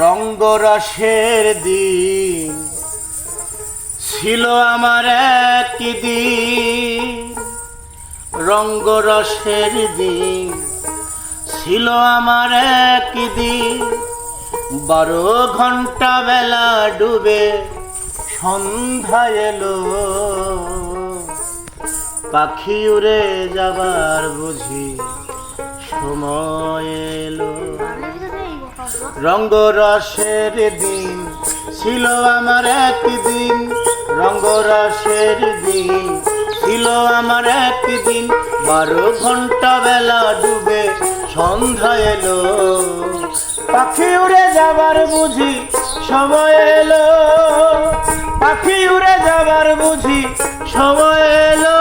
রঙ্গরসের দিন ছিল আমার একদিন, রঙ্গরসের দিন ছিল আমার একদিন। 12 ঘন্টা বেলা ডুবে সন্ধ্যা এলো, পাখি উড়ে যাবার বুঝি সময় এলো। রঙ্গরসের দিন ছিল আমার একদিন, রঙ্গরসের দিন ছিল আমার একদিন। 12 ঘন্টা বেলা ডুবে সন্ধ্যা এলো, পাখি উড়ে যাবার বুঝি সময় এলো, পাখি উড়ে যাবার বুঝি সময় এলো।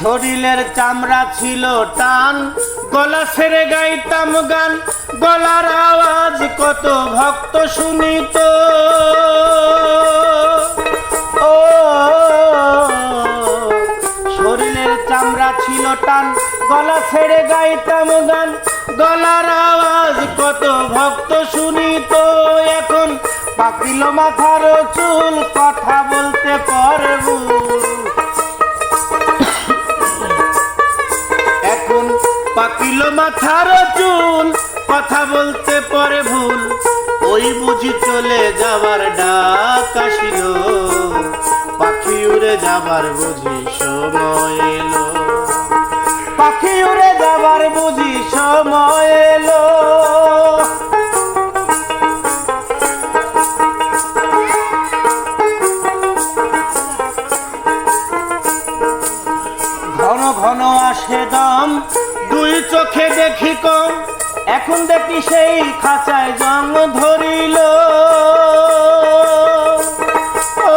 শরীরের চামড়া ছিল টান, গলা ছেড়ে গাইতাম গান, গলার আওয়াজ কত ভক্ত শুনিত। ও শরীরের চামড়া ছিল টান, গলা ছেড়ে গাইতাম গান, গলার আওয়াজ কত ভক্ত শুনিত। এখন পাকিল মাথার চুল, কথা বলতে পারে ভুল। এখন পাকিল মাথার চুল, কথা বলতে পারে ভুল। ওই বুঝি চলে যাবার ডাক আসিল, পাখি উড়ে যাবার বুঝি সময় এলো, পাখি উড়ে যাবার বুঝি সময় এলো। ঘন ঘন আসে দম, 2 চোখে দেখি কম, এখন দেখি সেই খাঁচায় জং ধরিল। ও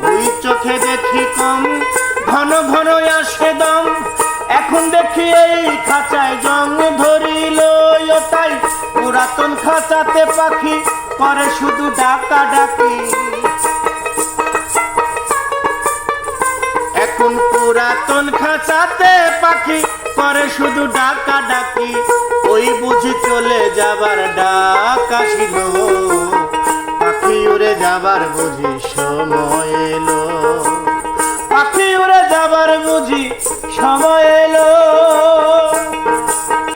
2 চোখে দেখি কম, ঘন ঘন আসে দম, এখন দেখি এই খাঁচায় জং ধরিল। তাই পুরাতন খাঁচাতে পাখি করে শুধু ডাকা ডাকি, এখন পুরাতন খাঁচাতে পাখি করে শুধু ডাকা ডাকি। ওই বুঝি চলে যাবার ডাক আসিল, পাখি উড়ে যাবার বুঝি সময় এলো, পাখি উড়ে যাবার বুঝি সময় এলো।